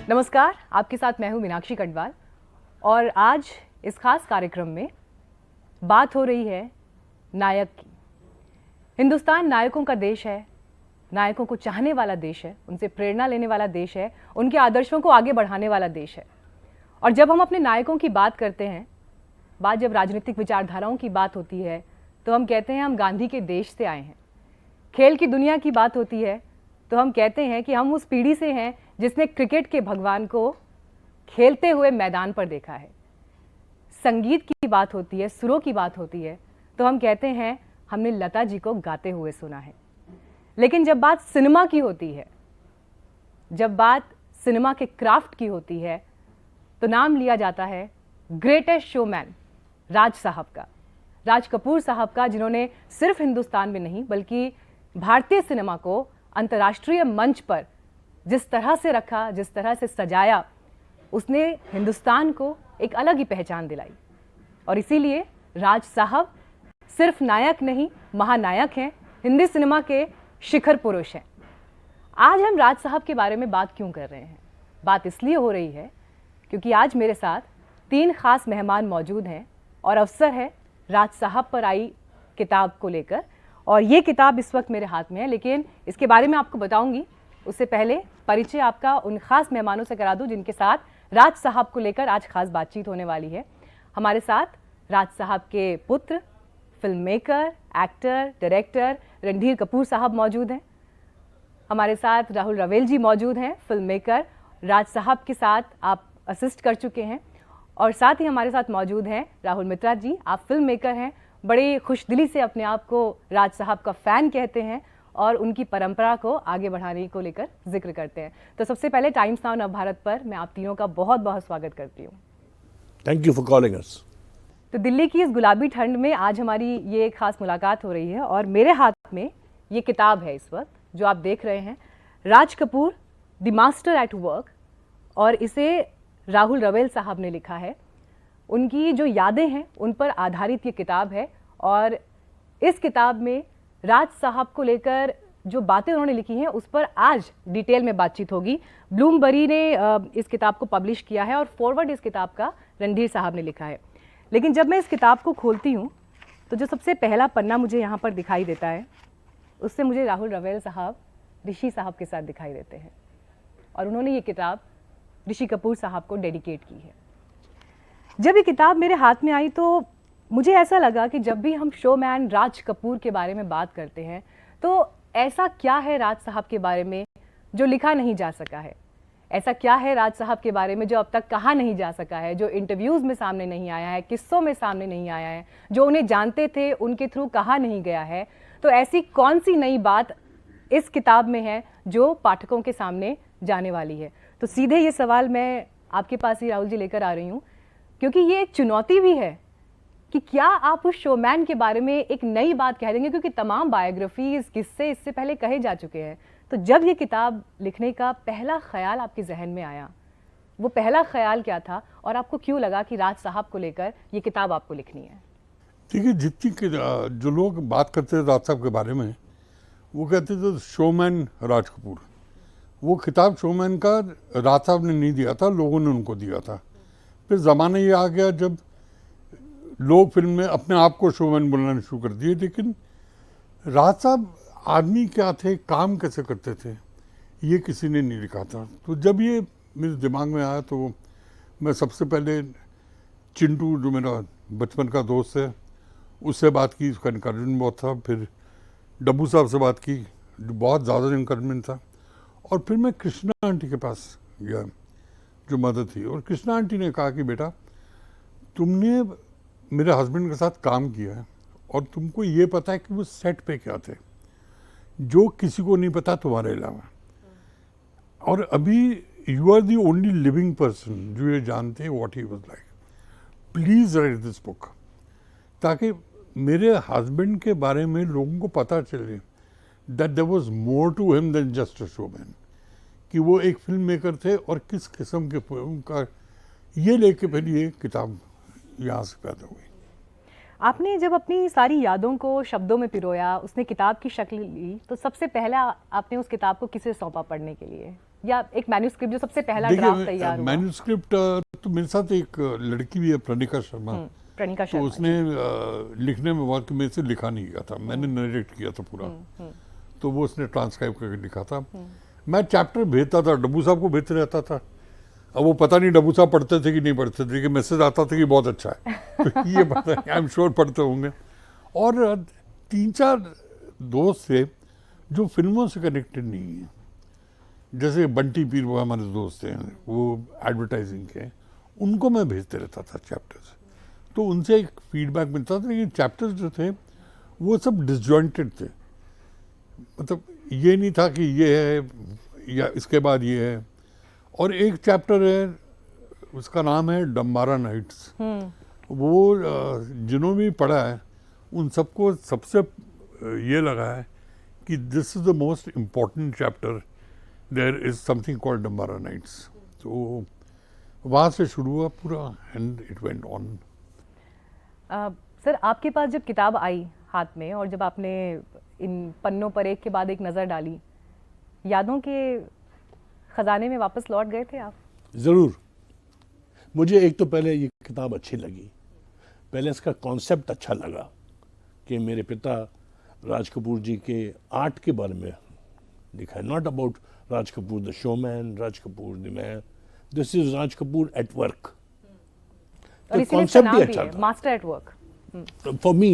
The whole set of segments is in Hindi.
नमस्कार, आपके साथ मैं हूं मीनाक्षी कटवाल और आज इस खास कार्यक्रम में बात हो रही है नायक की। हिंदुस्तान नायकों का देश है, नायकों को चाहने वाला देश है, उनसे प्रेरणा लेने वाला देश है, उनके आदर्शों को आगे बढ़ाने वाला देश है। और जब हम अपने नायकों की बात करते हैं, बात जब राजनीतिक विचारधाराओं की बात होती है तो हम कहते हैं हम गांधी के देश से आए हैं। खेल की दुनिया की बात होती है तो हम कहते हैं कि हम उस पीढ़ी से हैं जिसने क्रिकेट के भगवान को खेलते हुए मैदान पर देखा है। संगीत की बात होती है, सुरों की बात होती है तो हम कहते हैं हमने लता जी को गाते हुए सुना है। लेकिन जब बात सिनेमा की होती है, जब बात सिनेमा के क्राफ्ट की होती है तो नाम लिया जाता है ग्रेटेस्ट शोमैन राज साहब का, राज कपूर साहब का, जिन्होंने सिर्फ हिंदुस्तान में नहीं बल्कि भारतीय सिनेमा को अंतर्राष्ट्रीय मंच पर जिस तरह से रखा, जिस तरह से सजाया, उसने हिंदुस्तान को एक अलग ही पहचान दिलाई। और इसीलिए राज साहब सिर्फ नायक नहीं, महानायक हैं, हिंदी सिनेमा के शिखर पुरुष हैं। आज हम राज साहब के बारे में बात क्यों कर रहे हैं? बात इसलिए हो रही है क्योंकि आज मेरे साथ 3 खास मेहमान मौजूद हैं और अवसर है राज साहब पर आई किताब को लेकर। और ये किताब इस वक्त मेरे हाथ में है, लेकिन इसके बारे में आपको बताऊंगी उससे पहले परिचय आपका उन खास मेहमानों से करा दूं जिनके साथ राज साहब को लेकर आज खास बातचीत होने वाली है। हमारे साथ राज साहब के पुत्र, film maker, actor, director Randhir Kapoor साहब मौजूद हैं। हमारे साथ राहुल रवेल जी मौजूद हैं, फिल्म मेकर, राज साहब के साथ आप असिस्ट कर चुके हैं। और साथ ही हमारे साथ मौजूद हैं राहुल मित्रा जी, आप फिल्म मेकर हैं, बड़ी खुशदिली से अपने आप को राज साहब का फ़ैन कहते हैं और उनकी परंपरा को आगे बढ़ाने को लेकर जिक्र करते हैं। तो सबसे पहले टाइम्स नाउ नवभारत पर मैं आप तीनों का बहुत बहुत स्वागत करती हूँ। Thank you for calling us. तो दिल्ली की इस गुलाबी ठंड में आज हमारी ये खास मुलाकात हो रही है और मेरे हाथ में ये किताब है इस वक्त जो आप देख रहे हैं, Raj Kapoor the master at work, और इसे राहुल रवेल साहब ने लिखा है। उनकी जो यादें हैं उन पर आधारित ये किताब है और इस किताब में राज साहब को लेकर जो बातें उन्होंने लिखी हैं उस पर आज डिटेल में बातचीत होगी। ब्लूमबरी ने इस किताब को पब्लिश किया है और फॉरवर्ड इस किताब का रणधीर साहब ने लिखा है। लेकिन जब मैं इस किताब को खोलती हूँ तो जो सबसे पहला पन्ना मुझे यहाँ पर दिखाई देता है उससे मुझे राहुल रवेल साहब ऋषि साहब के साथ दिखाई देते हैं और उन्होंने ये किताब ऋषि कपूर साहब को डेडिकेट की है। जब ये किताब मेरे हाथ में आई तो मुझे ऐसा लगा कि जब भी हम शोमैन राज कपूर के बारे में बात करते हैं तो ऐसा क्या है राज साहब के बारे में जो लिखा नहीं जा सका है, ऐसा क्या है राज साहब के बारे में जो अब तक कहा नहीं जा सका है, जो इंटरव्यूज़ में सामने नहीं आया है, किस्सों में सामने नहीं आया है, जो उन्हें जानते थे उनके थ्रू कहा नहीं गया है। तो ऐसी कौन सी नई बात इस किताब में है जो पाठकों के सामने जाने वाली है? तो सीधे ये सवाल मैं आपके पास ही राहुल जी लेकर आ रही हूँ, क्योंकि ये एक चुनौती भी है कि क्या आप उस शोमैन के बारे में एक नई बात कह देंगे, क्योंकि तमाम बायोग्राफीज, किस्से इससे पहले कहे जा चुके हैं। तो जब ये किताब लिखने का पहला ख्याल आपके जहन में आया, वो पहला ख्याल क्या था और आपको क्यों लगा कि राज साहब को लेकर ये किताब आपको लिखनी है? देखिए, जितनी जो लोग बात करते थे राज साहब के बारे में वो कहते थे शोमैन राज कपूर। वो खिताब शोमैन का राज साहब ने नहीं दिया था, लोगों ने उनको दिया था। फिर ज़माना ये आ गया जब लोग फिल्म में अपने आप को शोमैन बोलना शुरू कर दिए। लेकिन राज साहब आदमी क्या थे, काम कैसे करते थे, ये किसी ने नहीं लिखा था। तो जब ये मेरे दिमाग में आया तो मैं सबसे पहले चिंटू, जो मेरा बचपन का दोस्त है, उससे बात की, उसका इनकरेजमेंट बहुत था। फिर डब्बू साहब से बात की, जो बहुत ज़्यादा इनकरेजमेंट था। और फिर मैं कृष्णा आंटी के पास गया जो मदर थी, और कृष्णा आंटी ने कहा कि बेटा, तुमने मेरे हस्बैंड के साथ काम किया है और तुमको ये पता है कि वो सेट पे क्या थे, जो किसी को नहीं पता तुम्हारे अलावा। और अभी you are the only living person जो ये जानते हैं what he was like. Please write this book, ताकि मेरे हस्बैंड के बारे में लोगों को पता चले that there was more to him than just a showman, कि वो एक फिल्म मेकर थे और किस किस्म के फिल्म का, ये लेके फिर ये किताब यहाँ से पैदा हुई। आपने जब अपनी सारी यादों को शब्दों में पिरोया, उसने किताब की शक्ल ली, तो सबसे पहला आपने उस किताब को किसे सौंपा पढ़ने के लिए? या एक मैन्यूस्क्रिप्ट जो सबसे पहला ड्राफ्ट तैयार हुआ? मैन्यूस्क्रिप्ट तो मेरे साथ एक लड़की भी है, प्रणिका शर्मा। तो उसने लिखने में बहुत, मेरे से लिखा नहीं गया था, मैंने नरेट किया था पूरा। तो वो उसने ट्रांसक्राइब करके लिखा था। मैं चैप्टर भेजता था, डब्बू साहब को भेजते रहता था। अब वो पता नहीं डब्बू साहब पढ़ते थे कि नहीं पढ़ते थे, कि मैसेज आता था कि बहुत अच्छा है। तो ये पता नहीं, आई एम श्योर पढ़ते होंगे। और 3-4 दोस्त थे जो फिल्मों से कनेक्टेड नहीं है, जैसे बंटी पीर, वो हमारे दोस्त हैं, वो एडवर्टाइजिंग के, उनको मैं भेजते रहता था चैप्टर्स। तो उनसे एक फीडबैक मिलता था, लेकिन चैप्टर्स जो थे वो सब डिसजॉइंटेड थे। मतलब ये नहीं था कि ये है या इसके बाद ये है। और एक चैप्टर है, उसका नाम है डम्बारा नाइट्स। वो जिन्होंने भी पढ़ा है उन सबको सबसे ये लगा है कि this is the most important chapter, there is something called Dumbara nights. तो वहाँ से शुरू हुआ पूरा and it went on. Sir, आपके पास जब किताब आई हाथ में और जब आपने इन पन्नों पर एक के बाद एक नज़र डाली, यादों के खजाने में वापस लौट गए थे आप? ज़रूर। मुझे एक तो पहले ये किताब अच्छी लगी, पहले इसका कॉन्सेप्ट अच्छा लगा कि मेरे पिता राज कपूर जी के आर्ट के बारे में लिखा है, not about Raj Kapoor the showman, Raj Kapoor the man, this is Raj Kapoor eight work. और इसीलिए इसका नाम भी है master at work. For me,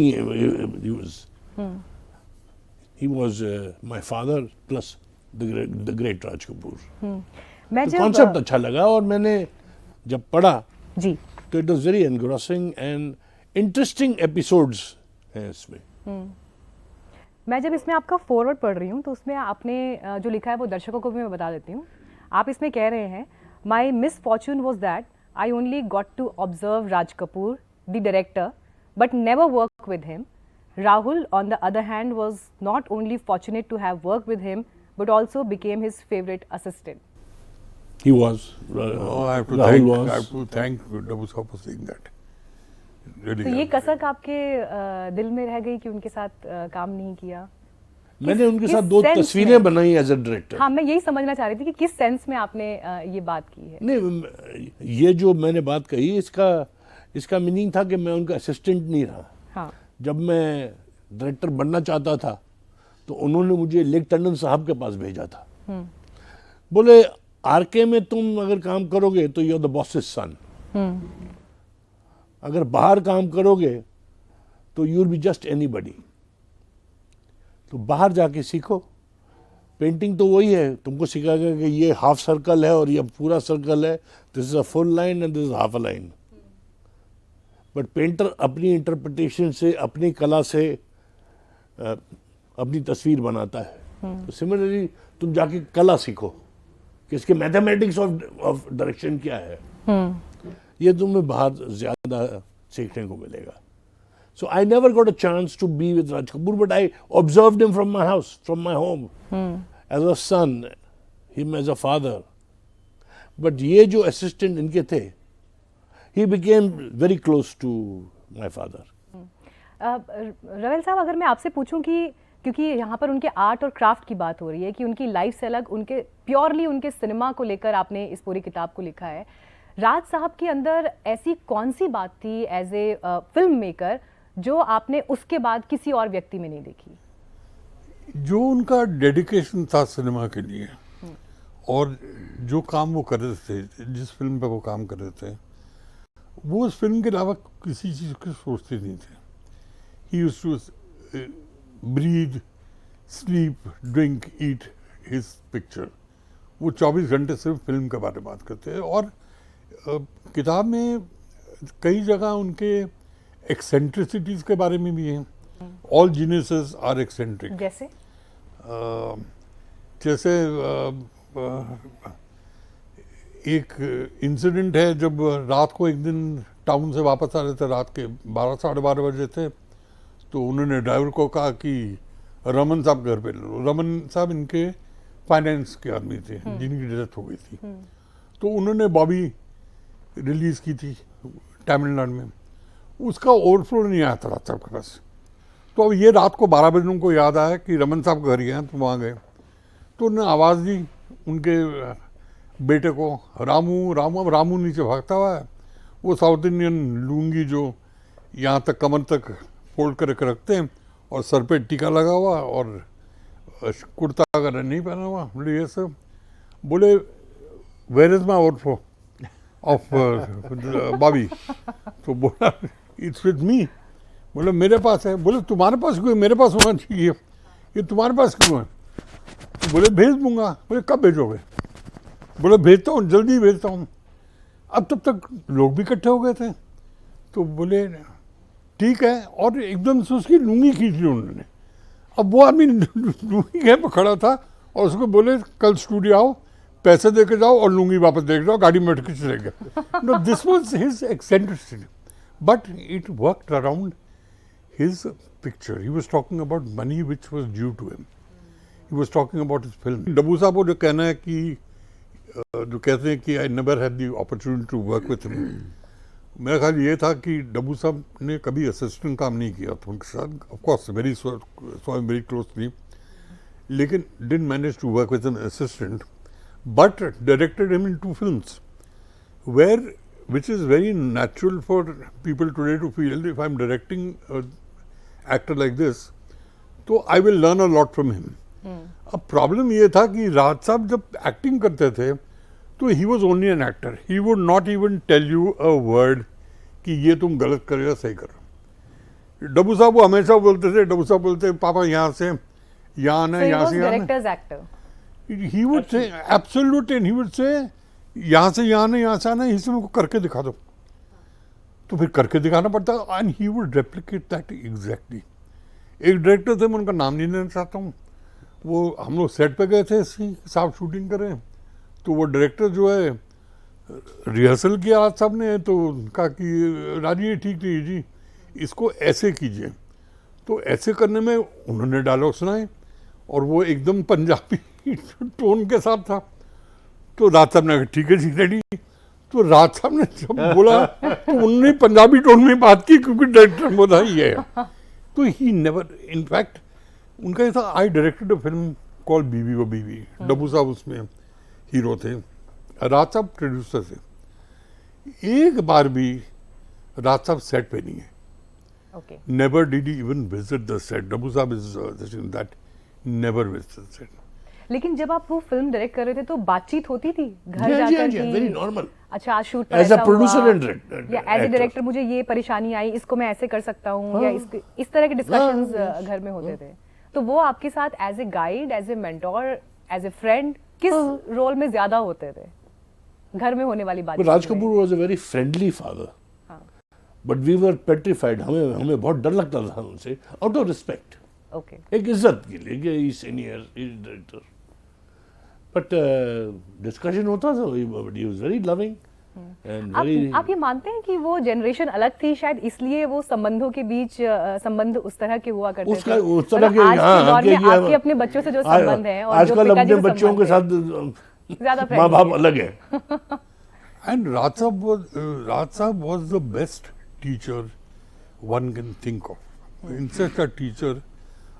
he was my father plus the great Raj Kapoor. तो कॉन्सेप्ट अच्छा लगा और मैंने जब पढ़ा जी तो it was very engrossing and interesting episodes हैं इसमें। मैं जब इसमें आपका फॉरवर्ड पढ़ रही हूँ तो उसमें आपने जो लिखा है वो दर्शकों को भी मैं बता देती हूँ। आप इसमें कह रहे हैं, my misfortune was that I only got to observe Raj Kapoor the director but never work with him. Rahul, on the other hand, was not only fortunate to have worked with him, but also became his favorite assistant. He was. I have to thank Dabu Saab for saying that. Really. तो ये कसक आपके दिल में रह गई कि उनके साथ काम नहीं किया? मैंने उनके साथ 2 तस्वीरें बनाई एज अ डायरेक्टर। हाँ, मैं यही समझना चाह रही थी कि किस सेंस में आपने ये बात की है। नहीं, ये जो मैंने बात कही इसका मीनिंग था कि मैं उनका असिस्टेंट नहीं रहा। हाँ। जब मैं डायरेक्टर बनना चाहता था तो उन्होंने मुझे लेक टंडन साहब के पास भेजा था। बोले आरके में तुम अगर काम करोगे तो यू आर द बॉसेस सन, अगर बाहर काम करोगे तो you will be just anybody. तो बाहर जाके सीखो, पेंटिंग तो वही है, तुमको सिखाएगा कि ये हाफ सर्कल है और ये पूरा सर्कल है, this is a full line and this is half a line. But painter अपनी इंटरप्रिटेशन से, अपनी कला से अपनी तस्वीर बनाता है। तो सिमिलरली तुम जाके कला सीखो कि इसके मैथमेटिक्स ऑफ डायरेक्शन क्या है, ये तुम्हें बाहर ज्यादा सीखने को मिलेगा। So I never got a chance to be with Raj Kapoor, but I observed him from my house, from my home, as a son, him as a father. But ये जो असिस्टेंट इनके थे, he became very close to my father. रवेल साहब, अगर मैं आपसे पूछूं कि क्योंकि यहाँ पर उनके आर्ट और क्राफ्ट की बात हो रही है कि उनकी लाइफ से अलग उनके प्योरली उनके सिनेमा को लेकर आपने इस पूरी किताब को लिखा है, राज साहब के अंदर ऐसी कौन सी बात थी एज ए फिल्म मेकर जो आपने उसके बाद किसी और व्यक्ति में नहीं देखी? जो उनका डेडिकेशन था सिनेमा के लिए और जो काम वो कर रहे थे, जिस फिल्म पे वो काम कर रहे थे, वो उस फिल्म के अलावा किसी चीज़ की सोचते नहीं थे। He used to breathe, sleep, drink, eat his picture. वो 24 घंटे सिर्फ फिल्म के बारे में बात करते हैं। और किताब में कई जगह उनके एक्सेंट्रिसिटीज़ के बारे में भी हैं। All geniuses are eccentric. जैसे एक इंसिडेंट है, जब रात को एक दिन टाउन से वापस आ रहे थे, रात के 12 साढ़े 12 बजे थे, तो उन्होंने ड्राइवर को कहा कि रमन साहब घर पे ले लो। रमन साहब इनके फाइनेंस के आदमी थे जिनकी डेथ हो गई थी। तो उन्होंने बॉबी रिलीज़ की थी तमिलनाडु में, उसका ओवरफ्लो नहीं आया था राज साहब के पास। तो अब ये रात को 12 बजे उनको याद आया कि रमन साहब घर गए हैं, तो वहाँ गए, तो उन्होंने आवाज़ दी, उनके बेटे को रामू रामू अब रामू नीचे भागता हुआ है, वो साउथ इंडियन लुंगी जो यहाँ तक कमर तक फोल्ड करके रखते हैं और सर पे टीका लगा हुआ और कुर्ता वगैरह नहीं पहना हुआ, बोले ये सब, बोले where is my outfit of Bobby, तो बोला इट्स विद मी, बोले मेरे पास है, बोले तुम्हारे पास क्यों है, मेरे पास होना चाहिए, ये तुम्हारे पास क्यों है, तो बोले भेज दूंगा, बोले कब भेजोगे, बोले भेजता हूँ जल्दी भेजता हूँ। अब तब तक लोग भी इकट्ठे हो गए थे, तो बोले ठीक है, और एकदम से उसकी लुंगी खींच ली उन्होंने। अब वो आदमी लुंगी के पे खड़ा था और उसको बोले कल स्टूडियो आओ, पैसे दे के जाओ और लुंगी वापस दे के जाओ, गाड़ी में बैठ के चले गए। No this was his eccentricity, but it worked around his picture. He was talking about money which was due to him, he was talking about his film. Dabboo साहब को जो कहना है कि जो कहते हैं कि I never had the opportunity to work with him, मेरा ख्याल ये था कि डब्बू साहब ने कभी असिस्टेंट काम नहीं किया था उनके साथ, of course very very closely, लेकिन didn't manage to work with an assistant, but directed him in 2 films, which is very natural for people today to feel, if I'm directing an actor like this, तो I will learn a lot from him. अब प्रॉब्लम ये था कि राज साहब जब एक्टिंग करते थे तो he was only an actor, he would not even tell you a word कि ये तुम गलत कर या सही करो। डब्बू साहब वो हमेशा बोलते थे, डब्बू साहब बोलते पापा यहाँ से यहाँ आना है, यहाँ से यहाँ he would say absolutely, and he would say यहाँ से यहाँ नहीं, यहाँ से आना, इसे मेरे को करके दिखा दो, तो फिर करके दिखाना पड़ता, and he would replicate that exactly. एक डायरेक्टर थे, मैं उनका नाम नहीं लेना चाहता हूँ, वो हम लोग सेट पे गए थे साहब शूटिंग करें, तो वो डायरेक्टर जो है रिहर्सल किया आज साहब ने, तो कहा कि राजी ये ठीक नहीं जी, इसको ऐसे कीजिए, तो ऐसे करने में उन्होंने डायलॉग सुनाए और वो एकदम पंजाबी टोन के साथ था, तो राज साहब ने कहा ठीक है जी रेडी, तो राज साहब ने जब बोला तो उन्होंने पंजाबी टोन में बात की क्योंकि डायरेक्टर बोला ही है, तो ही नेवर, इनफैक्ट उनका ये था, आई डायरेक्टेड अ फिल्म कॉल बीवी वो बीवी, डब्बू साहब उसमें हीरो थे, राज साहब प्रोड्यूसर थे, एक बार भी राज साहब सेट पे नहीं है, never did he even visit the set, Dabboo साहब is that never visit the set. लेकिन जब आप वो फिल्म डायरेक्ट कर रहे थे तो बातचीत होती थी घर जाकर की? Very normal. अच्छा आज शूट पर as a producer and director, या एज अ डायरेक्टर मुझे ये परेशानी आई, इसको मैं ऐसे कर सकता हूँ, या इस तरह के डिस्कशंस घर में होते थे, तो वो आपके साथ as a guide, as a mentor, as a friend किस रोल में ज्यादा होते थे घर में होने वाली बात? Raj Kapoor was a very friendly father, but we were petrified, हमें बहुत डर लगता था उनसे, आउट ऑफ रिस्पेक्ट, एक इज्जत के लिए कि he senior, he director, but discussion होता था, he was very loving and very. आप ये मानते हैं कि वो जनरेशन अलग थी, शायद इसलिए वो संबंधों के बीच संबंध उस तरह के हुआ करते थे, उस तरह के, आपके अपने बच्चों से जो संबंध है और आजकल अपने बच्चों के साथ ज्यादा माँ बाप अलग है। एंड राज साहब was the best teacher one can think of, इनसे अच्छा टीचर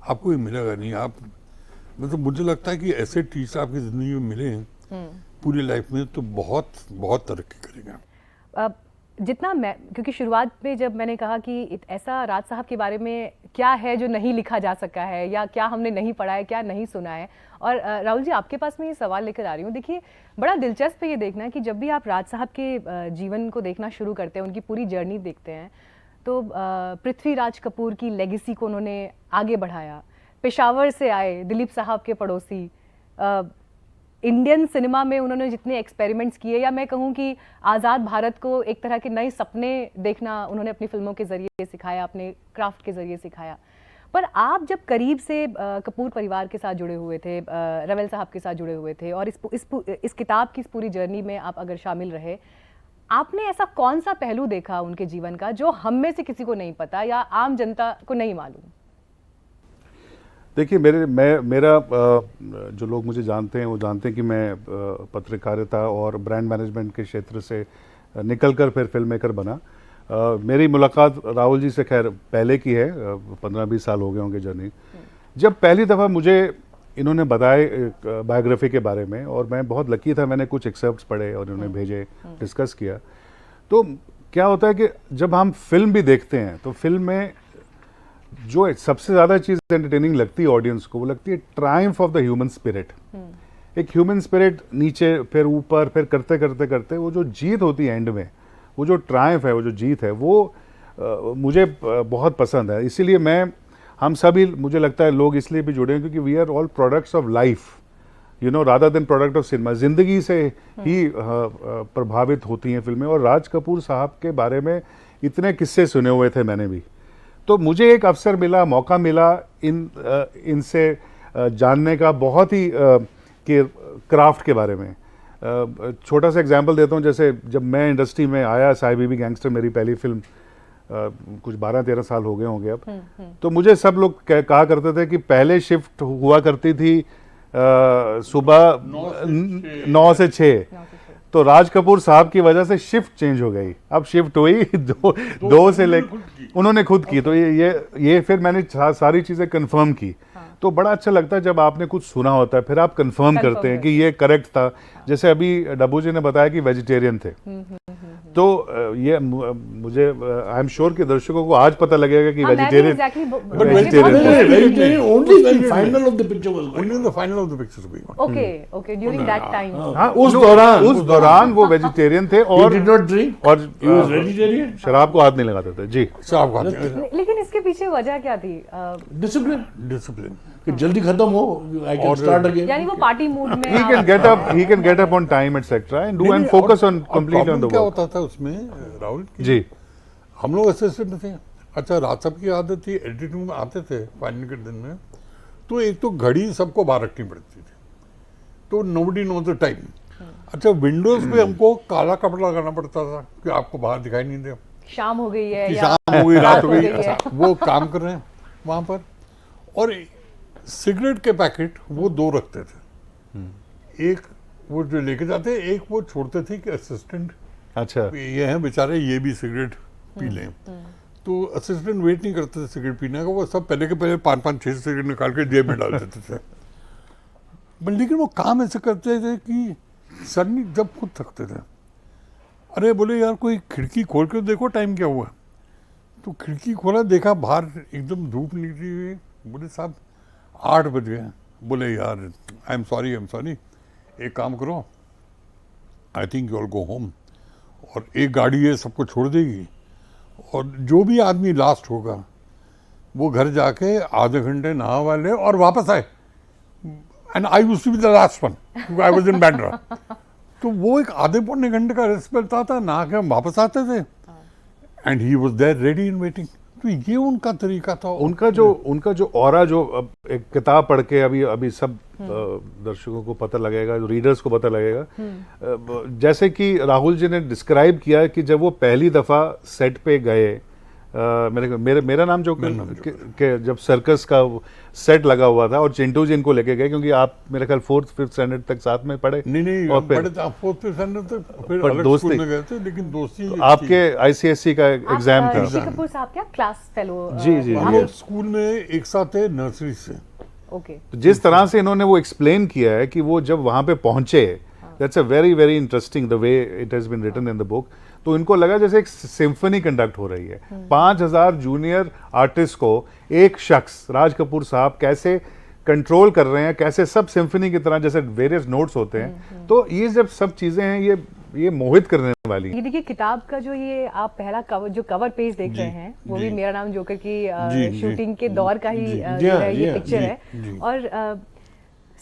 आपको ही मिलेगा नहीं। आप मतलब मुझे लगता है कि ऐसे टीचर आपकी जिंदगी में मिले हैं पूरी लाइफ में तो बहुत बहुत तरक्की करेंगे। जितना मैं, क्योंकि शुरुआत में जब मैंने कहा कि ऐसा राज साहब के बारे में क्या है जो नहीं लिखा जा सका है, या क्या हमने नहीं पढ़ा है, क्या नहीं सुना है, और राहुल जी आपके पास मैं ये सवाल लेकर आ रही हूँ। देखिए बड़ा दिलचस्प है ये देखना कि जब भी आप राज साहब के जीवन को देखना शुरू करते हैं, उनकी पूरी जर्नी देखते हैं, तो पृथ्वीराज कपूर की लेगेसी को उन्होंने आगे बढ़ाया, पेशावर से आए, दिलीप साहब के पड़ोसी, इंडियन सिनेमा में उन्होंने जितने एक्सपेरिमेंट्स किए, या मैं कहूँ कि आज़ाद भारत को एक तरह के नए सपने देखना उन्होंने अपनी फिल्मों के ज़रिए सिखाया, अपने क्राफ्ट के ज़रिए सिखाया। पर आप जब करीब से कपूर परिवार के साथ जुड़े हुए थे, रवेल साहब के साथ जुड़े हुए थे, और इस किताब की इस पूरी जर्नी में आप अगर शामिल रहे, आपने ऐसा कौन सा पहलू देखा उनके जीवन का जो हम में से किसी को नहीं पता या आम जनता को नहीं मालूम? देखिए मेरा जो लोग मुझे जानते हैं वो जानते हैं कि मैं पत्रकारिता और ब्रांड मैनेजमेंट के क्षेत्र से निकलकर फिर फिल्म मेकर बना। मेरी मुलाकात राहुल जी से खैर पहले की है, 15-20 साल हो गए होंगे जर्नी। जब पहली दफ़ा मुझे इन्होंने बताए बायोग्राफी के बारे में, और मैं बहुत लकी था, मैंने कुछ एक्सेप्ट्स पढ़े और इन्होंने भेजे, डिस्कस किया। तो क्या होता है कि जब हम फिल्म भी देखते हैं तो फिल्म में जो सबसे ज़्यादा चीज़ एंटरटेनिंग लगती है ऑडियंस को, वो लगती है Triumph of the human spirit. एक ह्यूमन स्पिरिट नीचे फिर ऊपर, फिर करते करते करते वो जो जीत होती है एंड में, वो जो ट्रायम्फ है, वो जो जीत है, वो मुझे बहुत पसंद है। इसीलिए हम सभी, मुझे लगता है लोग इसलिए भी जुड़े हैं क्योंकि we are all products of life, you know, rather than product of cinema. जिंदगी से ही प्रभावित होती हैं फिल्में। और राज कपूर साहब के बारे में इतने किस्से सुने हुए थे मैंने भी, तो मुझे एक अवसर मिला, मौका मिला इनसे जानने का, बहुत ही कि क्राफ्ट के बारे में। छोटा सा एग्जांपल देता हूँ, जैसे जब मैं इंडस्ट्री में आया, साई बीबी गैंगस्टर मेरी पहली फिल्म, कुछ 12-13 साल हो गए होंगे अब, तो मुझे सब लोग कहा करते थे कि पहले शिफ्ट हुआ करती थी सुबह 9 से 6, तो राज कपूर साहब की वजह से शिफ्ट चेंज हो गई। अब शिफ्ट हुई दो से लेकर, उन्होंने खुद की। तो ये फिर मैंने सारी चीज़ें कंफर्म की। तो बड़ा अच्छा लगता है जब आपने कुछ सुना होता है, फिर आप कंफर्म करते हैं कि ये करेक्ट था। जैसे अभी डब्बू जी ने बताया कि वेजिटेरियन थे, तो ये मुझे, आई एम श्योर कि दर्शकों को आज पता लगेगा कि vegetarian only when final of the picture was going. Only in the final of the picture was going on. Okay, during that time. हाँ, उस दौरान वो वेजिटेरियन थे और he did not drink और he was vegetarian. शराब को हाथ नहीं लगाते थे जी। साहब खाते लेकिन इसके पीछे वजह क्या थी? डिसिप्लिन कि जल्दी खत्म हो, I can start again. यानी वो पार्टी मूड में He can get up on time, etc. and do and focus on completely on the क्या work. होता था उसमें राहुल कि जी हम लोग असिस्टेंट थे। अच्छा, रात साहब की आदत थी, एडिटिंग में आते थे फाइनल के दिन में, तो एक तो घड़ी सबको बाहर रखनी पड़ती थी, तो नोबडी नो द टाइम। अच्छा, विंडोज पे हमको काला कपड़ा लगाना पड़ता था कि आपको बाहर दिखाई नहीं दे, शाम हो गई है कि या शाम हो गई, रात हो गई। है। अच्छा, वो काम कर रहे हैं वहाँ पर। और सिगरेट के पैकेट वो 2 रखते थे, एक वो जो लेके जाते, एक वो छोड़ते थे कि असिस्टेंट अच्छा ये हैं बेचारे, ये भी सिगरेट पी लें। तो असिस्टेंट वेट नहीं करते थे सिगरेट पीने का, वो सब पहले के पहले 5-5-6 सिगरेट निकाल के जेब में डाल देते थे। लेकिन वो काम ऐसे करते थे कि सडनली जब खुद थकते थे, अरे बोले यार कोई खिड़की खोल के देखो टाइम क्या हुआ। तो खिड़की खोला, देखा बाहर एकदम धूप निकली हुई। बोले साहब 8 बज गए। बोले यार आई एम सॉरी, एक काम करो, I think you all go home, और एक गाड़ी है सबको छोड़ देगी, और जो भी आदमी लास्ट होगा वो घर जाके आधे घंटे नहा वाले और वापस आए। And I used to be the last one, I was in Bandra. तो वो एक आधे पौने घंटे का रेस्ट मिलता था, नहा के हम वापस आते थे, and he was there ready in waiting. तो ये उनका तरीका था। उनका जो ऑरा, जो अब एक किताब पढ़ के अभी सब दर्शकों को पता लगेगा, जो रीडर्स को पता लगेगा। जैसे कि राहुल जी ने डिस्क्राइब किया कि जब वो पहली दफा सेट पे गए, मेरा नाम जो कि जब सर्कस का सेट लगा हुआ था और चिंटू जी इनको लेके गए, क्योंकि आप मेरे ख्याल 4th-5th स्टैंडर्ड तक साथ में पढ़े। नहीं और फिर 4th स्टैंडर्ड तक फिर पर अलग दोस्ती स्कूल में गए थे, लेकिन दोस्ती आपके आईसीएससी का एग्जाम था। ऋषि कपूर साहब क्या क्लास फेलो? जी हम लोग स्कूल में एक साथ थे नर्सरी से। ओके, तो जिस तरह से इन्होंने वो एक्सप्लेन किया है कि वो जब वहां पे पहुंचे, that's a very very interesting the way it has been written in the book. तो इनको लगा जैसे एक सिम्फनी कंडक्ट हो रही है। 5000 जूनियर आर्टिस्ट को एक शख्स राज कपूर साहब कैसे कंट्रोल कर रहे हैं, कैसे सब सिम्फनी की तरह जैसे वेरियस नोट्स होते हैं। तो ये जब सब चीजें हैं, ये मोहित करने वाली। ये देखिए किताब का जो ये आप पहला कवर पेज देख रहे हैं, वो भी मेरा नाम जोकर की शूटिंग के दौर का ही जो है ये पिक्चर है। और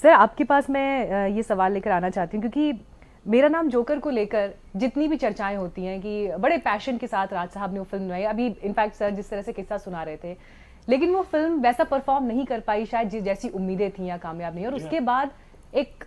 सर आपके पास मैं ये सवाल लेकर आना चाहती हूँ, क्योंकि मेरा नाम जोकर को लेकर जितनी भी चर्चाएं होती हैं कि बड़े पैशन के साथ राज साहब ने वो फिल्म बनाई। अभी इनफैक्ट सर जिस तरह से किस्सा सुना रहे थे, लेकिन वो फिल्म वैसा परफॉर्म नहीं कर पाई शायद जैसी उम्मीदें थी या कामयाब नहीं। और उसके बाद एक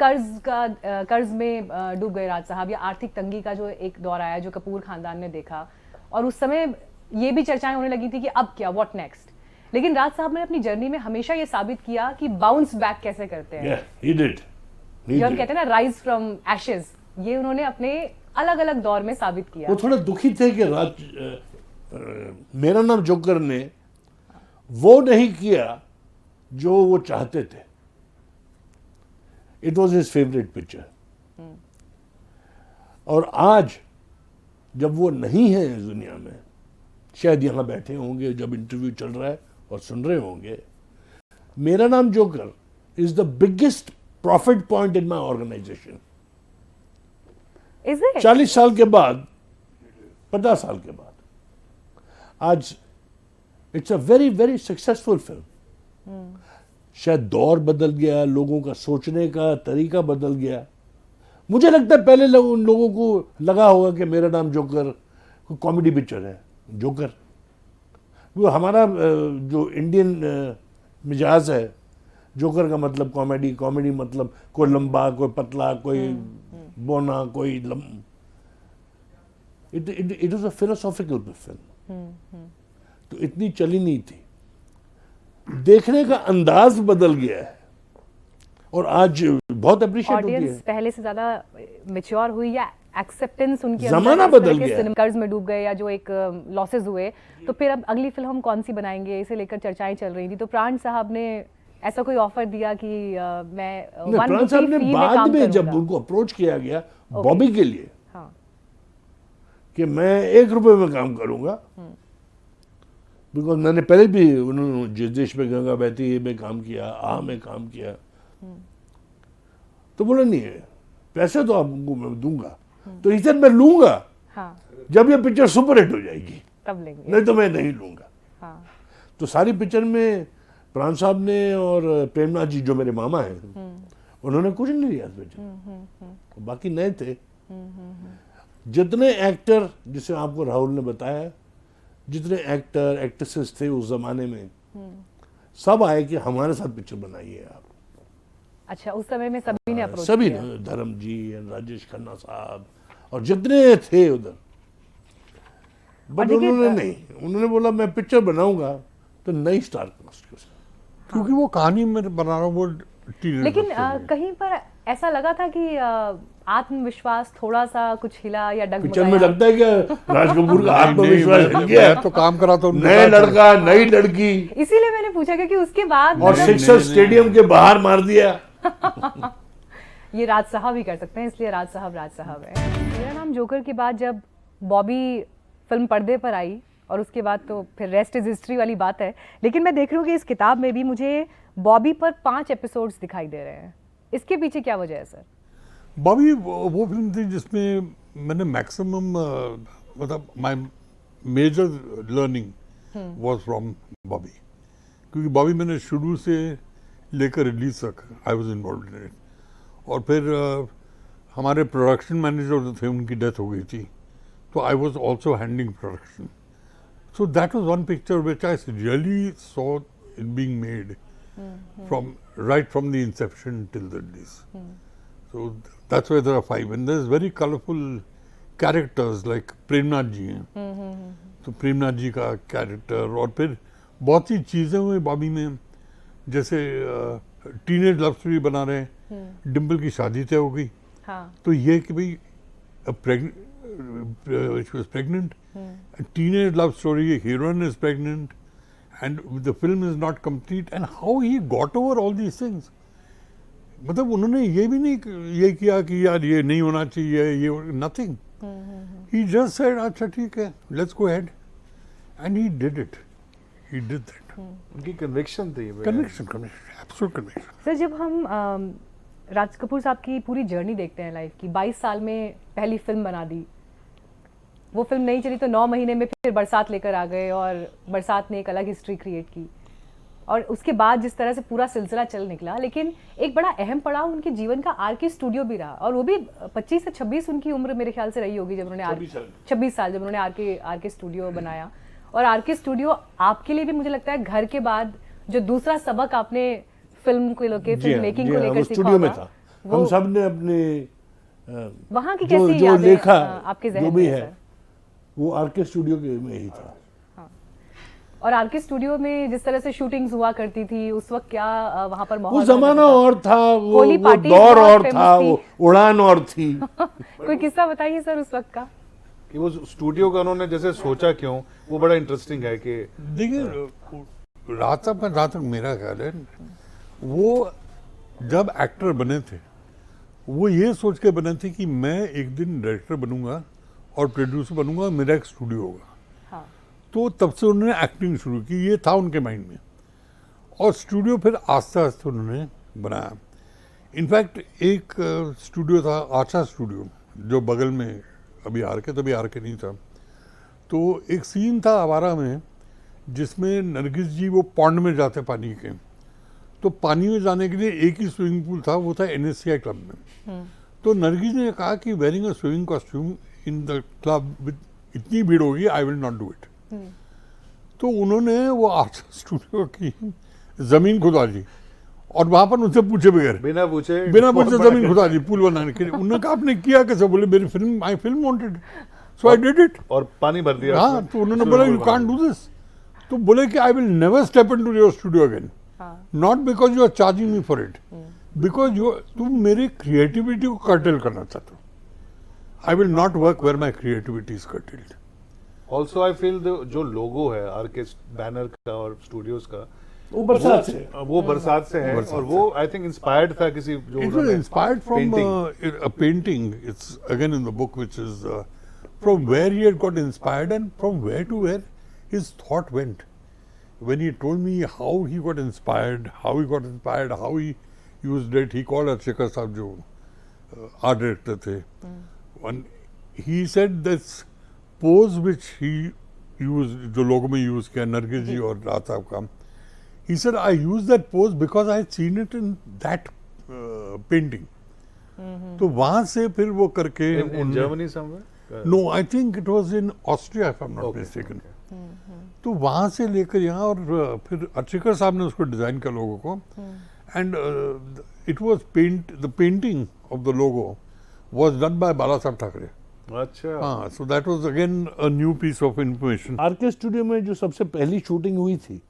कर्ज में डूब गए राज साहब, या आर्थिक तंगी का जो एक दौर आया जो कपूर खानदान ने देखा, और उस समय ये भी चर्चाएं होने लगी थी कि अब क्या, व्हाट नेक्स्ट। लेकिन राज साहब ने अपनी जर्नी में हमेशा ये साबित किया कि बाउंस बैक कैसे करते हैं। he did. जो हम कहते हैं ना राइज फ्रॉम एशेज, ये उन्होंने अपने अलग अलग दौर में साबित किया। वो थोड़ा दुखी थे कि मेरा नाम जोकर ने वो नहीं किया जो वो चाहते थे। It was his favourite picture. और आज जब वो नहीं है इस दुनिया में, शायद यहां बैठे होंगे जब इंटरव्यू चल रहा है और सुन रहे होंगे, Mera Naam Joker is the biggest profit point in my organisation. Is it? 40 साल के बाद, 50 साल के बाद आज it's a very very successful film. शायद दौर बदल गया, लोगों का सोचने का तरीका बदल गया। मुझे लगता है पहले उन लोगों को लगा होगा कि मेरा नाम जोकर कोई कॉमेडी पिक्चर है। जोकर वो हमारा जो इंडियन मिजाज है, जोकर का मतलब कॉमेडी, कॉमेडी मतलब कोई लंबा, कोई पतला, कोई बोना, कोई it is a philosophical film. तो इतनी चली नहीं थी, देखने का अंदाज बदल गया है और आज बहुत अप्रिशिएट होती है। ऑडियंस पहले से ज्यादा मैच्योर हुई या एक्सेप्टेंस उनकी जमाना बदल गया है। कर्ज में डूब गए या जो एक लॉसेस हुए, तो फिर अब अगली फिल्म हम कौन सी बनाएंगे, इसे लेकर चर्चाएं चल रही थी। तो प्राण साहब ने ऐसा कोई ऑफर दिया कि मैं प्राण साहब ने बाद में जब उनको अप्रोच किया गया बॉबी के लिए, हाँ, कि मैं 1 रुपए में काम करूंगा, बिकॉज मैंने पहले भी उन्होंने जिस देश में गंगा बहती है में काम किया, आ में काम किया, तो बोला नहीं है पैसे तो आपको मैं दूंगा, तो इसे मैं लूंगा हाँ, जब ये पिक्चर सुपर हिट हो जाएगी, तब लेंगे। नहीं तो मैं नहीं लूंगा। हाँ, तो सारी पिक्चर में प्राण साहब ने और प्रेमनाथ जी जो मेरे मामा हैं, उन्होंने कुछ नहीं लिया पिक्चर, बाकी नए थे। जितने एक्टर, जिसे आपको राहुल ने बताया, जितने एक्टर एक्ट्रेसेस थे उस जमाने में, सब आए कि हमारे साथ पिक्चर बनाइए आप। अच्छा, उस समय में सभी ने अप्रोच सभी किया। ने, धर्म जी, राजेश खन्ना साहब और जितने थे उधर, बट देखिए, उन्होंने नहीं, उन्होंने बोला मैं पिक्चर बनाऊंगा तो नई स्टार कास्ट के साथ। क्योंकि वो कहानी में बना रहा हूँ वो टीनेजर लेकिन बच्चे हैं। कहीं पर ऐसा लगा था कि आत्मविश्वास थोड़ा सा कुछ हिला या पिक्चर में डगमगाया। लगता है कि राज कपूर का नहीं, आत्मविश्वास मैं- हिल गया, मैं तो काम करा था उनके नए साथ। लड़का, नई लड़की, इसीलिए मैंने पूछा क्योंकि उसके बाद और मतलब सिक्सर स्टेडियम के बाहर मार दिया। ये राज साहब ही कर सकते हैं, इसलिए राज साहब है। मेरा नाम जोकर के बाद जब बॉबी फिल्म पर्दे पर आई और उसके बाद तो फिर रेस्ट इज हिस्ट्री वाली बात है। लेकिन मैं देख रही हूँ कि इस किताब में भी मुझे बॉबी पर 5 एपिसोड्स दिखाई दे रहे हैं। इसके पीछे क्या वजह है सर? बॉबी वो फिल्म थी जिसमें मैंने मैक्सिमम मतलब my major learning was from Bobby, क्योंकि बॉबी मैंने शुरू से लेकर रिलीज तक I was involved in it. और फिर हमारे प्रोडक्शन मैनेजर जो थे उनकी डेथ हो गई थी, तो I was also handling production. So that was one picture which I really saw it being made right from the inception till the release. So that's why there are 5, and there's very colorful characters like Premnath ji हैं। तो प्रेमनाथ जी का कैरेक्टर, और फिर बहुत सी चीजें हुई बॉबी में, जैसे टीनेज लव स्टोरी बना रहे हैं, डिम्पल की शादी तय हो गई, हाँ, तो ये कि भाई she was pregnant, a teenage love story, a heroine is pregnant, and the film is not complete, and how he got over all these things. मतलब उन्होंने ये भी नहीं ये किया कि यार ये नहीं होना चाहिए, ये nothing. He just said अच्छा ठीक है, let's go ahead, and he did it. He did that. उनकी कन्विक्शन थी। Conviction, absolute conviction. सर जब हम राज कपूर साहब की पूरी जर्नी देखते हैं लाइफ की, 22 साल में पहली फिल्म बना दी, वो फिल्म नहीं चली तो 9 महीने में फिर बरसात लेकर आ गए और बरसात ने एक अलग हिस्ट्री क्रिएट की, और उसके बाद जिस तरह से पूरा सिलसिला चल निकला। लेकिन एक बड़ा अहम पड़ाव उनके जीवन का आरके स्टूडियो भी रहा, और वो भी 25 से 26 उनकी उम्र मेरे ख्याल से रही होगी जब उन्होंने 26 साल जब उन्होंने आरके स्टूडियो बनाया। और आरके स्टूडियो आपके लिए भी मुझे लगता है घर के बाद जो दूसरा सबक आपने फिल्म को लेकर, फिल्म मेकिंग को लेकर सीखा स्टूडियो में होगा, था। हम सब ने अपने वहाँ की जो कैसी जो यादें लेखा आपके जो ज़हन भी में है सर? वो आरके स्टूडियो के में ही था। और आरके स्टूडियो में जिस तरह से शूटिंग्स हुआ करती थी उस वक्त, क्या वहाँ पर वो माहौल जमाना और था, वो होली पार्टी दौर बहुत और famous था, थी। वो उड़ान और थी। कोई किस्सा बताइए सर उस वक्त का। कि वो स्टूडियो का उन्होंने जैसे सोचा क्यों, वो बड़ा इंटरेस्टिंग है कि देखिए राज साहब का जहाँ तक मेरा ख्याल है, वो जब एक्टर बने थे वो ये सोच के बने थे कि मैं एक दिन डायरेक्टर बनूंगा और प्रोड्यूसर बनूंगा, मेरा एक स्टूडियो होगा। हाँ। तो तब से उन्होंने एक्टिंग शुरू की, ये था उनके माइंड में, और स्टूडियो फिर आस्ते आस्ते उन्होंने बनाया। इनफैक्ट एक स्टूडियो था आशा स्टूडियो, जो बगल में अभी तभी आर के नहीं था। तो एक सीन था आवारा में जिसमें नरगिस जी वो पॉन्ड में जाते पानी के, तो पानी में जाने के लिए एक ही स्विमिंग पूल था, वो था NSCI क्लब में। तो नरगिस ने कहा कि wearing a swimming costume in the club with इतनी भीड़ होगी, आई विल नॉट डू इट। तो उन्होंने वो आर्ट स्टूडियो की जमीन खुदा दी और वहां पर उनसे पूछे बगैर, बिना पूछे जमीन खुदा दी पूल बनाने के लिए। उन्होंने कहा आपने किया कैसे? बोले मेरी film, my film wanted, so I did it. और पानी भर दिया। हाँ, तो उन्होंने बोला यू कांट डू दिस। तो बोले कि I will never step into your studio again, not because you are charging me for it, because तुम मेरी क्रिएटिविटी को कर्टेल करना चाहते हो। I will not work where my creativity is curtailed. Also I feel जो लोगो है आर के बैनर का और स्टूडियोज का, वो बरसात से वो बरसात से है, और वो आई थिंक इंस्पायर्ड था किसी जो It was inspired from a painting. It's again in the book, which is from where he had got inspired and from where to where his thought went. When he told me how he got inspired, how he used it, he called Archikar Saab, jo art director the. And he said this pose which he used, जो लोगों में use किया नरगिस जी और राज साहब का, he said I used that pose because I had seen it in that painting. तो वहां से फिर वो करके in Germany somewhere? No, I think it was in Austria if I'm not mistaken. तो वहां से लेकर यहाँ, और फिर अर्चिकर साहब ने उसको डिजाइन किया लोगों को, and it was the painting of the logo was done by Bala Sahab Thackeray. अच्छा। हाँ, so that was again a new piece of information. R K studio में जो सबसे पहली शूटिंग हुई थी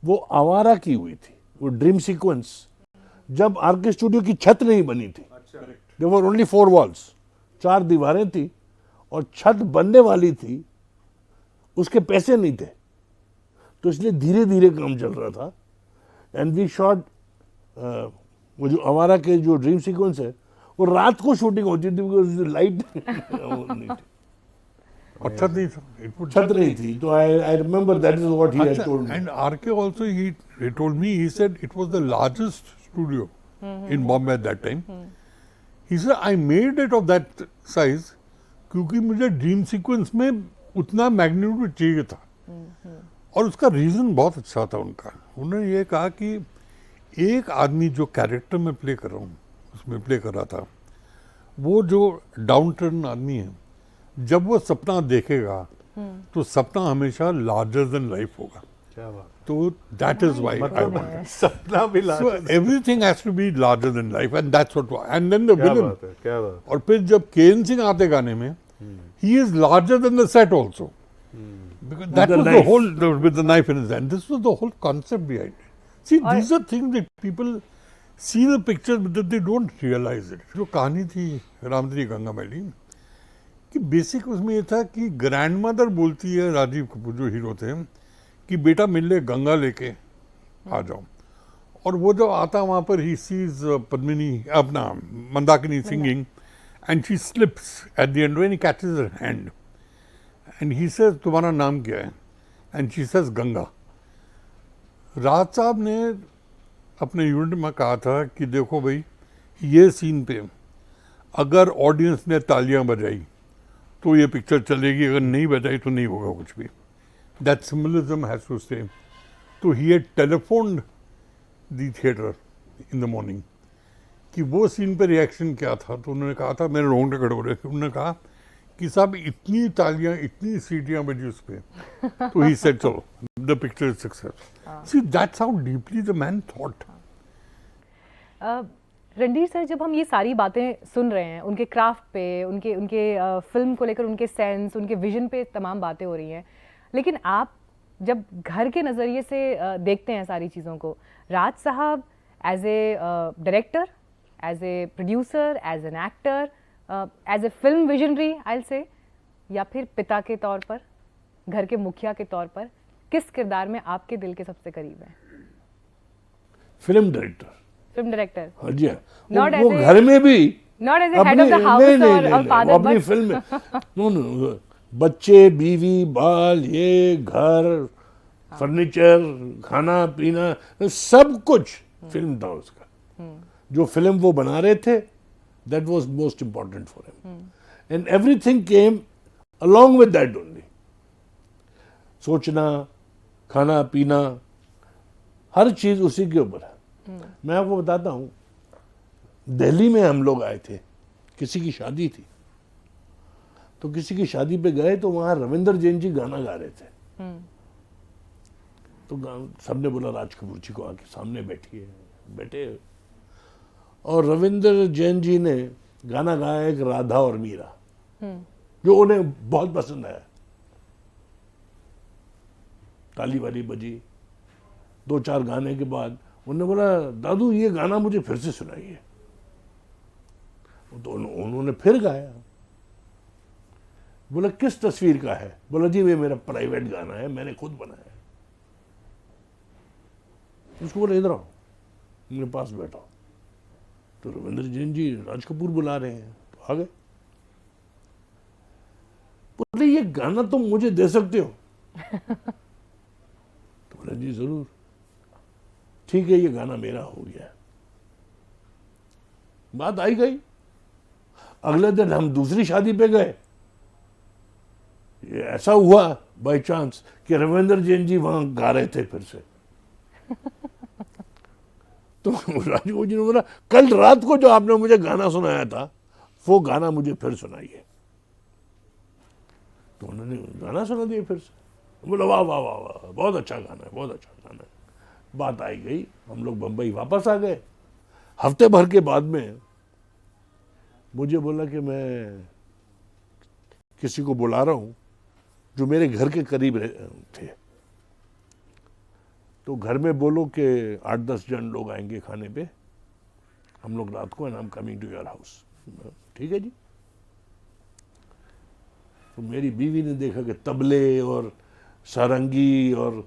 वो आवारा की हुई थी, वो ड्रीम सीक्वेंस, जब आर के स्टूडियो की छत नहीं बनी थी। देयर वर ओनली 4 वॉल्स, 4 दीवारें थी, और छत बनने वाली थी, उसके पैसे नहीं थे, तो इसलिए धीरे धीरे काम चल रहा था। एंड वी शॉट, वो जो आवारा के जो ड्रीम सीक्वेंस है वो रात को शूटिंग होती थी, बिकॉज लाइट नहीं थी और छत नहीं था, छत नहीं थी। तो I remember that is what he had told me. And RK also, he told me, he said it was the largest studio in Bombay at that time. He said I made it of that size क्योंकि मुझे ड्रीम सीक्वेंस में उतना मैग्नीट्यूड चाहिए था। और उसका रीजन बहुत अच्छा था उनका। उन्होंने ये कहा कि एक आदमी जो कैरेक्टर में प्ले कर रहा हूँ उसमें प्ले कर रहा था, वो जो डाउन टर्न आदमी है, जब वो सपना देखेगा तो सपना हमेशा लार्जर देन लाइफ होगा। क्या बात। तो that is why I want, सपना भी so everything has to be larger than life, and that's what, and then the क्या विलन। बात है, क्या बात। और फिर जब केएन सिंह आते गाने में, he is larger than the set also, because that the was the knife. whole, with the knife in his hand, this was the whole concept behind it. See, these are things that people see the pictures but they don't realize it. जो कहानी थी रामधरी गंगा मैली कि बेसिक उसमें ये था कि ग्रैंडमदर बोलती है राजीव कपूर जो हीरो थे कि बेटा मिल ले, गंगा लेके आ जाओ, और वो जब आता वहाँ पर ही सीज पद्मिनी, अपना Mandakini singing, and she slips at the end when he catches her hand and he says तुम्हारा नाम क्या है, एंड शी सेज गंगा। राज साहब ने अपने यूनिट में कहा था कि देखो भाई, ये सीन पे अगर ऑडियंस ने तालियां बजाई तो ये पिक्चर चलेगी, अगर नहीं बजाई तो नहीं होगा कुछ भी। That symbolism has to stay. तो he had telephoned the theatre in the morning कि वो सीन पे रिएक्शन क्या था। तो उन्होंने कहा था, मेरे रोंगटे खड़े हो रहे थे, उन्होंने कहा कि साहब इतनी तालियां, इतनी सीटियां बजी उस पे। तो ही सेड चलो, the picture is success. See that's how deeply the man thought. Randhir sir, जब हम ये सारी बातें सुन रहे हैं, उनके क्राफ्ट पे, उनके फिल्म को लेकर उनके सेंस, उनके विजन पे तमाम बातें हो रही हैं, लेकिन आप जब घर के नज़रिए से देखते हैं सारी चीज़ों को, राज साहब as a director, as a producer, as an actor, as a film visionary I will say, या फिर पिता के तौर पर, घर के मुखिया के तौर पर, किस किरदार में आपके दिल के सबसे करीब है? Film director. फिल्म डायरेक्टर, हाँ जी हाँ। Not वो as a- घर में भी not as a head of the house और फादर, अपनी बट फिल्म में नो नो, बच्चे, बीवी, बाल, ये घर, फर्नीचर, खाना पीना, सब कुछ फिल्म था उसका। जो फिल्म वो बना रहे थे, that was most important for him, and everything came along with that only. सोचना, खाना पीना, हर चीज उसी के ऊपर है। मैं आपको बताता हूँ, दिल्ली में हम लोग आए थे, किसी की शादी थी, तो किसी की शादी पे गए तो वहां रविंदर जैन जी गाना गा रहे थे। तो सबने बोला राज कपूर जी को आके सामने बैठिए, बैठे, और रविंदर जैन जी ने गाना गाया एक राधा और मीरा, जो उन्हें बहुत पसंद आया। ताली वाली बजी, 2-4 गाने के बाद उन्होंने बोला दादू ये गाना मुझे फिर से सुनाइए। तो उन्होंने फिर गाया। बोला किस तस्वीर का है? बोला जी ये मेरा प्राइवेट गाना है, मैंने खुद बनाया। उसको बोला इधर आओ, मेरे पास बैठो। तो रविंद्र जैन जी राज कपूर बुला रहे हैं, तो आ गए। बोले ये गाना तुम मुझे दे सकते हो? तो बोला जी जरूर। ठीक है, ये गाना मेरा हो गया। बात आई गई। अगले दिन हम दूसरी शादी पे गए। ये ऐसा हुआ बाय चांस कि रविंद्र जैन जी वहां गा रहे थे फिर से। तो राजीव जी ने बोला कल रात को जो आपने मुझे गाना सुनाया था, वो गाना मुझे फिर सुनाइए। तो उन्होंने गाना सुना दिया फिर से। बोला वाह वाह वाह वाह, बहुत अच्छा गाना है, बहुत अच्छा गाना है। बात आई गई, हम लोग बंबई वापस आ गए। हफ्ते भर के बाद में मुझे बोला कि मैं किसी को बुला रहा हूं जो मेरे घर के करीब थे, तो घर में बोलो कि 8-10 जन लोग आएंगे खाने पे हम लोग रात को, and I am coming to your house. ठीक है जी। तो मेरी बीवी ने देखा कि तबले और सारंगी और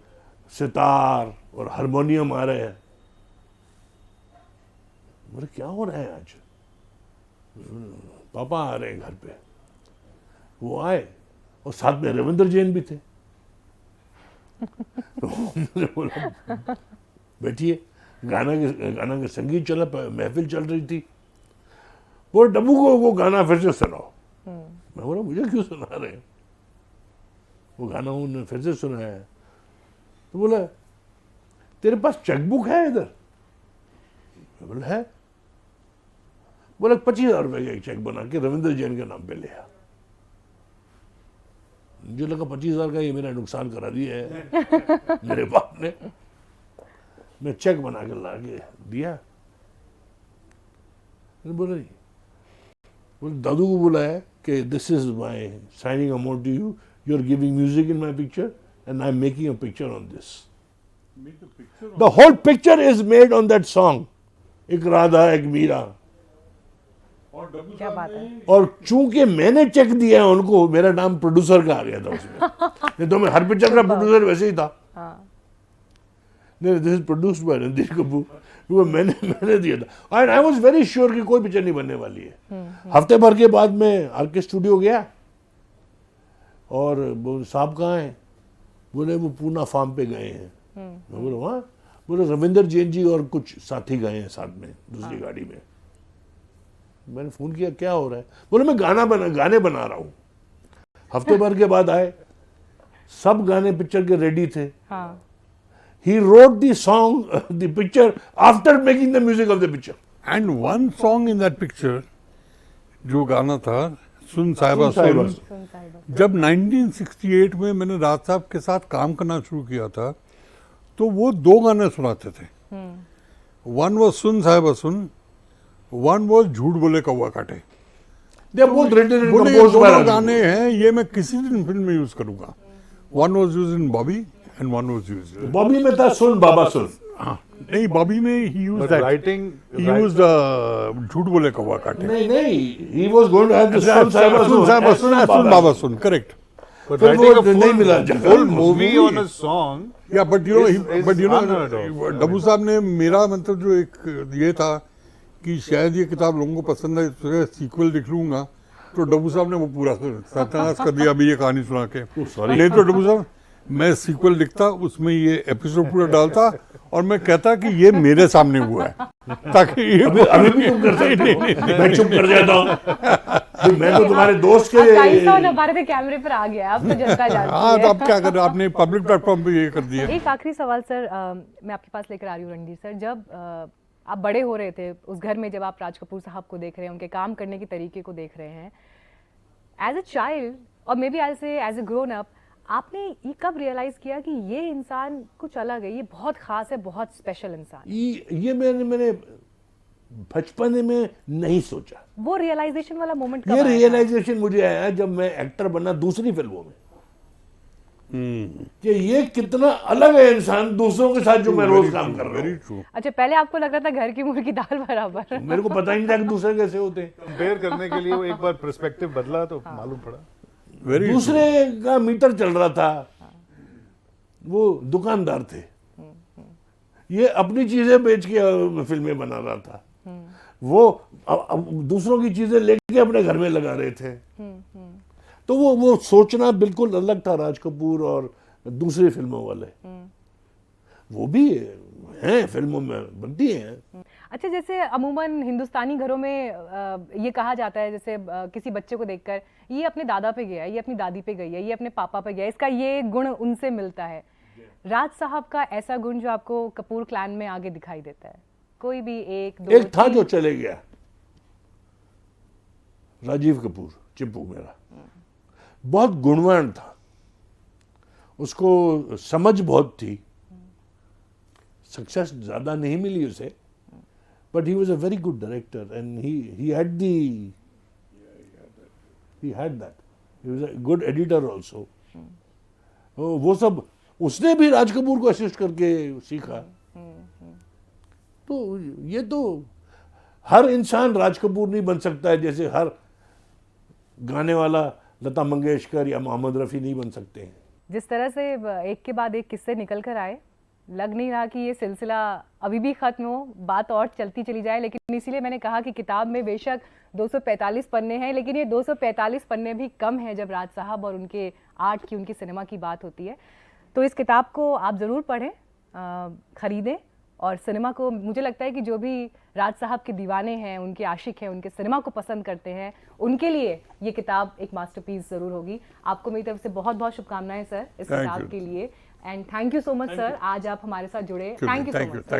सितार और हारमोनियम आ रहे हैं। बोले क्या हो रहा है आज? पापा आ रहे हैं घर पे। वो आए और साथ में रविंद्र जैन भी थे। तो मैंने बोला बैठिए, गाना का संगीत चला, महफिल चल रही थी। वो डब्बू को वो गाना फिर से सुनाओ। मैं बोला मुझे क्यों सुना रहे हैं? वो गाना उन्होंने फिर से सुनाया। तो बोला तेरे पास चेकबुक है इधर? मैं बोला है। बोला 25,000 रुपए का एक चेक बना के रविंद्र जैन के नाम पे ले आ। मुझे लगा 25,000 का ये मेरा नुकसान करा दिया है मेरे बाप ने। मैं चेक बना के ला के दिया। बोला दादू को बोला है कि this is my signing amount to you, you are giving music in my picture and I am making a picture on this. The whole picture is made on that song, एक राधा एक मीरा। क्या बात है। और चूंकि मैंने चेक दिया है उनको, मेरा नाम प्रोड्यूसर का आ गया था उसमें। नहीं तो मैं हर पिक्चर का प्रोड्यूसर वैसे ही था। नहीं, this is produced by Randhir Kapoor. वो मैंने दिया था, and I was very sure कि कोई पिक्चर नहीं बनने वाली है। हफ्ते भर के बाद में आरके स्टूडियो गया और वो साहब कहाँ हैं? बोले वो पूना फार्म पे गए हैं। मैं बोला वहाँ? बोले रविंद्र जैन जी और कुछ साथी गए हैं साथ में दूसरी गाड़ी में। मैंने फोन किया क्या हो रहा है? बोले मैं गाने बना रहा हूँ। हफ्ते भर के बाद आए, सब गाने पिक्चर के रेडी थे। He wrote the song, the picture after making the music of the picture. And one song in that picture, जो गाना था सुन साहिबा सुन, जब 1968 में मैंने राज साहब के साथ काम करना शुरू किया था, तो वो 2 गाने सुनाते थे। वन वॉज सुन साहिबा सुन, वन वॉज झूठ बोले कौवा काटे। They are both written and बोले ये composed by दोनों Raj गाने हैं, ये मैं किसी दिन फिल्म में यूज करूंगा। One was use in Bobby and one was used. Bobby में था सुन बाबा सुन। नहीं, बॉबी में he used But that. writing, He used झूठ बोले कौवा काटे। नहीं, he was going to have the सुन साहिबा सुन साहिबा सुन, सुन बाबा सुन, correct. But फिर वो writing a नहीं मिला जगह full movie on a song. या बट is unheard of. डब्बू साहब ने मेरा मतलब जो एक ये था कि शायद ये किताब लोगों को पसंद है, इसका सीक्वल लिख लूंगा, तो डब्बू साहब ने वो पूरा सत्यानाश कर दिया अभी ये कहानी सुना के। नहीं तो डब्बू साहब, मैं सीक्वल लिखता, उसमें ये एपिसोड पूरा डालता और मैं कहता कि ये मेरे सामने हुआ है, ताकि ये अभी भी तुम कर सकते हो, मैं चुप कर जाता हूँ, मैं तो तुम्हारे दोस्त के। 299 कैमरे पर आ गया, अब तो जनता जानती हाँ, है। तो अब क्या कर रहे, आपने पब्लिक प्लेटफॉर्म पे ये कर दिया। एक आखिरी सवाल सर, मैं आपके पास लेकर आ रही हूँ रणधीर सर। जब आप बड़े हो रहे थे उस घर में, जब आप राज कपूर साहब को देख रहे हैं, उनके काम करने के तरीके को देख रहे हैं, as a child or may be as a grown up, आपने ये कब रियलाइज किया कि ये इंसान कुछ अलग है, ये बहुत खास है, बहुत स्पेशल इंसान? ये मैंने बचपन में नहीं सोचा। वो रियलाइजेशन वाला मोमेंट ये रियलाइजेशन मुझे आया जब मैं एक्टर बना दूसरी फिल्मों में, कि ये कितना अलग है इंसान दूसरों के साथ जो मैं रोज काम कर रहा हूँ। अच्छा, पहले आपको लग रहा था घर की मुर्गी दाल बराबर। मेरे को पता ही नहीं था कि दूसरे कैसे होते हैं। कंपेयर करने के लिए वो एक बार पर्सपेक्टिव बदला तो मालूम पड़ा। दूसरे का मीटर चल रहा था, वो दुकानदार थे, ये अपनी चीजें बेच के फिल्में बना रहा था, वो दूसरों की चीजें लेके अपने घर में लगा रहे थे। तो वो सोचना बिल्कुल अलग था राज कपूर और दूसरी फिल्मों वाले। वो भी हैं, फिल्मों में बनती हैं। अच्छा, जैसे अमूमन हिंदुस्तानी घरों में ये कहा जाता है, जैसे किसी बच्चे को देखकर ये अपने दादा पे गया, ये अपनी दादी पे गई है, ये अपने पापा पे गया, इसका ये गुण उनसे मिलता है। राज साहब का ऐसा गुण जो आपको कपूर क्लैन में आगे दिखाई देता है, कोई भी एक दो? एक था जो चले गया, राजीव कपूर, चिप्पू मेरा, बहुत गुणवान था, उसको समझ बहुत थी, सक्सेस ज्यादा नहीं मिली उसे, but he was a very good director and he had that. He was a good editor also. वो सब उसने भी राज कपूर को असिस्ट करके सीखा। तो ये तो हर इंसान राज कपूर नहीं बन सकता है, जैसे हर गाने वाला लता मंगेशकर या मोहम्मद रफ़ी नहीं बन सकते हैं। जिस तरह से एक के बाद एक किस्से निकल कर आए, लग नहीं रहा कि ये सिलसिला अभी भी खत्म हो, बात और चलती चली जाए। लेकिन इसीलिए मैंने कहा कि किताब में बेशक 245 पन्ने हैं, लेकिन ये 245 पन्ने भी कम है जब राज साहब और उनके आर्ट की, उनकी सिनेमा की बात होती है। तो इस किताब को आप ज़रूर पढ़ें, ख़रीदें, और सिनेमा को, मुझे लगता है कि जो भी राज साहब के दीवाने हैं, उनके आशिक हैं, उनके सिनेमा को पसंद करते हैं, उनके लिए ये किताब एक मास्टरपीस ज़रूर होगी। आपको मेरी तरफ से बहुत बहुत शुभकामनाएं सर इस किताब के लिए, and thank you so much sir, आज आप हमारे साथ जुड़े। Thank you so much.